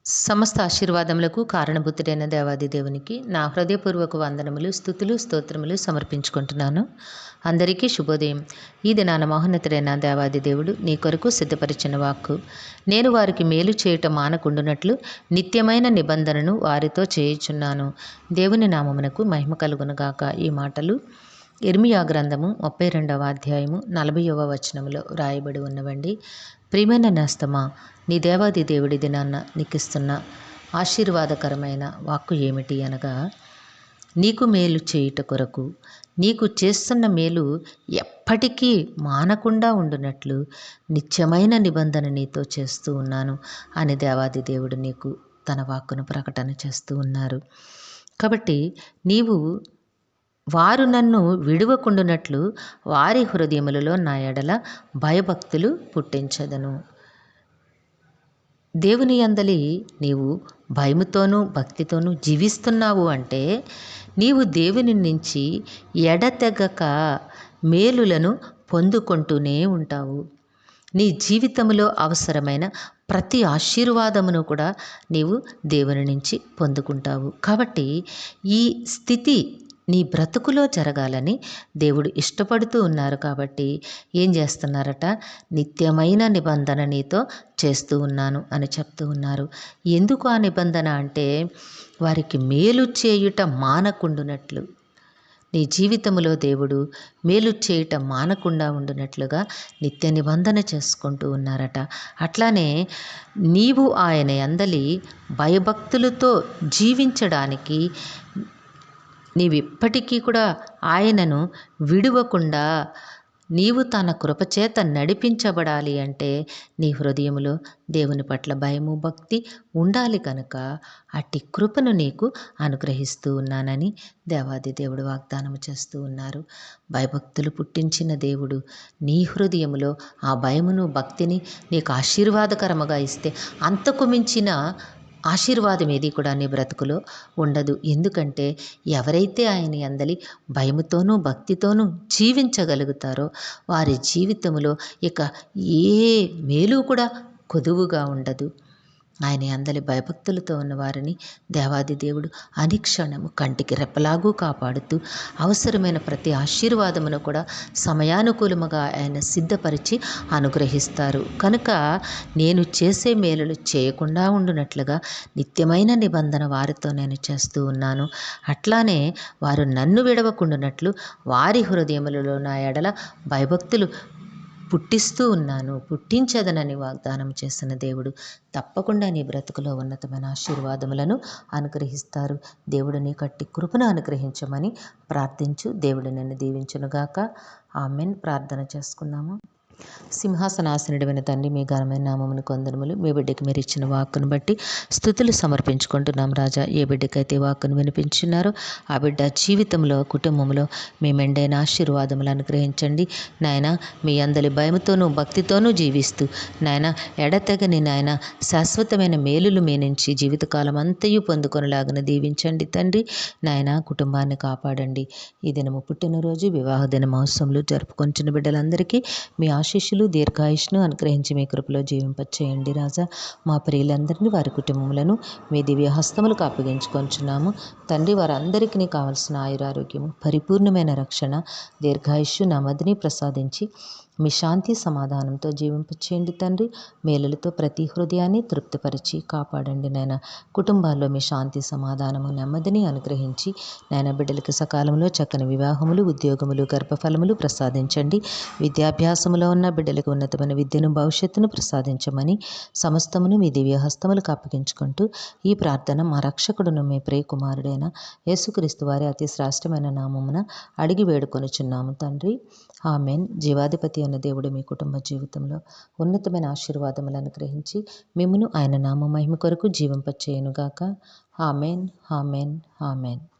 సమస్త ఆశీర్వాదములకు కారణభూతుడైన దేవాది దేవునికి నా హృదయపూర్వక వందనములు, స్తుతులు, స్తోత్రములు సమర్పించుకుంటున్నాను. అందరికీ శుభోదయం. ఈ దినాన మహోన్నతుడైన దేవాది దేవుడు నీ కొరకు సిద్ధపరిచిన వాక్కు, నేను వారికి మేలు చేయటం మానకుండునట్లు నిత్యమైన నిబంధనను వారితో చేయుచున్నాను. దేవుని నామమునకు మహిమ కలుగునుగాక. ఈ మాటలు ఇర్మియా గ్రంథము 32వ అధ్యాయము 40వ వచనములో రాయబడి ఉన్నవండి. ప్రియమైన నేస్తమా, నీ దేవాది దేవుడి దినాన్న నీకిస్తున్న ఆశీర్వాదకరమైన వాక్కు ఏమిటి అనగా, నీకు మేలు చేయుట కొరకు, నీకు చేస్తున్న మేలు ఎప్పటికీ మానకుండా ఉండునట్లు నిత్యమైన నిబంధన నీతో చేస్తూ ఉన్నాను అని దేవాది దేవుడు నీకు తన వాక్కును ప్రకటన చేస్తూ ఉన్నారు. కాబట్టి నీవు వారు నన్ను విడువకుండునట్లు వారి హృదయములలో నా ఎడల భయభక్తులు పుట్టించదను. దేవుని యందలి నీవు భయముతోనూ భక్తితోనూ జీవిస్తున్నావు అంటే నీవు దేవుని నుంచి ఎడతెగక మేలులను పొందుకుంటూనే ఉంటావు. నీ జీవితంలో అవసరమైన ప్రతి ఆశీర్వాదమును కూడా నీవు దేవుని నుంచి పొందుకుంటావు. కాబట్టి ఈ స్థితి నీ బ్రతుకులో జరగాలని దేవుడు ఇష్టపడుతూ ఉన్నారు. కాబట్టి ఏం చేస్తున్నారట, నిత్యమైన నిబంధన నీతో చేస్తూ ఉన్నాను అని చెప్తూ ఉన్నారు. ఎందుకు ఆ నిబంధన అంటే, వారికి మేలు చేయుట మానకుండునట్లు, నీ జీవితంలో దేవుడు మేలు చేయటం మానకుండా ఉండునట్లుగా నిత్య నిబంధన చేసుకుంటూ ఉన్నారట. అట్లానే నీవు ఆయన యందలి భయభక్తులతో జీవించడానికి నీవిప్పటికీ కూడా ఆయనను విడువకుండా నీవు తన కృపచేత నడిపించబడాలి అంటే నీ హృదయంలో దేవుని పట్ల భయము భక్తి ఉండాలి. కనుక అట్టి కృపను నీకు అనుగ్రహిస్తూ ఉన్నానని దేవాది దేవుడు వాగ్దానం చేస్తూ ఉన్నారు. భయభక్తులు పుట్టించిన దేవుడు నీ హృదయములో ఆ భయమును భక్తిని నీకు ఆశీర్వాదకరముగా ఇస్తే అంతకు మించిన ఆశీర్వాదం ఏది కూడా నీ బ్రతుకులో ఉండదు. ఎందుకంటే ఎవరైతే ఆయన యందలి భయముతోనూ భక్తితోనూ జీవించగలుగుతారో వారి జీవితంలో ఇక ఏ మేలు కూడా కొదువుగా ఉండదు. ఆయన యందలి భయభక్తులతో ఉన్న వారిని దేవాది దేవుడు అనుక్షణము కంటికి రెప్పలాగూ కాపాడుతూ అవసరమైన ప్రతి ఆశీర్వాదమును కూడా సమయానుకూలముగా ఆయన సిద్ధపరిచి అనుగ్రహిస్తారు. కనుక నేను చేసే మేలులు చేయకుండా ఉండునట్లుగా నిత్యమైన నిబంధన వారితో నేను చేస్తూ ఉన్నాను. అట్లానే వారు నన్ను విడవకుండునట్లు వారి హృదయములలో నా ఎడల భయభక్తులు పుట్టిస్తూ ఉన్నాను, పుట్టించదనని వాగ్దానం చేసిన దేవుడు తప్పకుండా నీ బ్రతుకులో ఉన్నతమైన ఆశీర్వాదములను అనుగ్రహిస్తారు. దేవుడు నీ కట్టి కృపను అనుగ్రహించమని ప్రార్థించు. దేవుడు నిన్ను దీవించునుగాక. ఆమెన్. ప్రార్థన చేసుకుందాము. సింహాసనాసనుడైన తండ్రి, మీ ఘనమైన నామమును కొందరములు. మీ బిడ్డకి మీరు ఇచ్చిన వాక్కును బట్టి స్తుతులు సమర్పించుకుంటున్నాం రాజా. ఏ బిడ్డకైతే వాక్కును వినిపించున్నారో ఆ బిడ్డ జీవితంలో కుటుంబంలో మీ మెండైన ఆశీర్వాదములు అనుగ్రహించండి నాయన. మీ అందరి భయముతోనూ భక్తితోనూ జీవిస్తూ నాయన ఎడతెగని నాయన శాశ్వతమైన మేలులు మీ నుంచి జీవితకాలం అంతయు పొందుకొనలాగన దీవించండి తండ్రి నాయన. కుటుంబాన్ని కాపాడండి. ఈ దినము పుట్టినరోజు వివాహ దిన మహోత్సవంలో జరుపుకొంచిన బిడ్డలందరికీ మీ ఆశీస్సులు దీర్ఘాయుష్ను అనుగ్రహించి మీ కృపలో జీవింపచేయండి రాజా. మా ప్రియులందరినీ వారి కుటుంబములను మీ దివ్య హస్తములకు అప్పగించుకొంచున్నాము తండ్రి. వారందరికీ కావలసిన ఆయురారోగ్యము పరిపూర్ణమైన రక్షణ దీర్ఘాయుష్యు నెమ్మదిని ప్రసాదించి మీ శాంతి సమాధానంతో జీవింపచేయండి తండ్రి. మేలులతో ప్రతి హృదయాన్ని తృప్తిపరిచి కాపాడండి నాయన. కుటుంబాల్లో మీ శాంతి సమాధానము నెమ్మదిని అనుగ్రహించి నాయన బిడ్డలకు సకాలంలో చక్కని వివాహములు ఉద్యోగములు గర్భఫలములు ప్రసాదించండి. విద్యాభ్యాసములో ఉన్న బిడ్డలకు ఉన్నతమైన విద్యను భవిష్యత్తును ప్రసాదించమని సమస్తమును మీ దివ్య హస్తములకు అప్పగించుకుంటూ ఈ ప్రార్థన మా రక్షకుడును మీ ప్రియ కుమారుడైన యేసుక్రీస్తు వారి అతి శ్రేష్టమైన నామమున అడిగి వేడుకొనుచున్నాము తండ్రి. ఆమెన్. జీవాధిపతి అన్న దేవుడు మీ కుటుంబ జీవితంలో ఉన్నతమైన ఆశీర్వాదములను అనుగ్రహించి మిమ్మును ఆయన నామ మహిమ కొరకు జీవింపచేయునుగాక. ఆమెన్. ఆమెన్. ఆమెన్.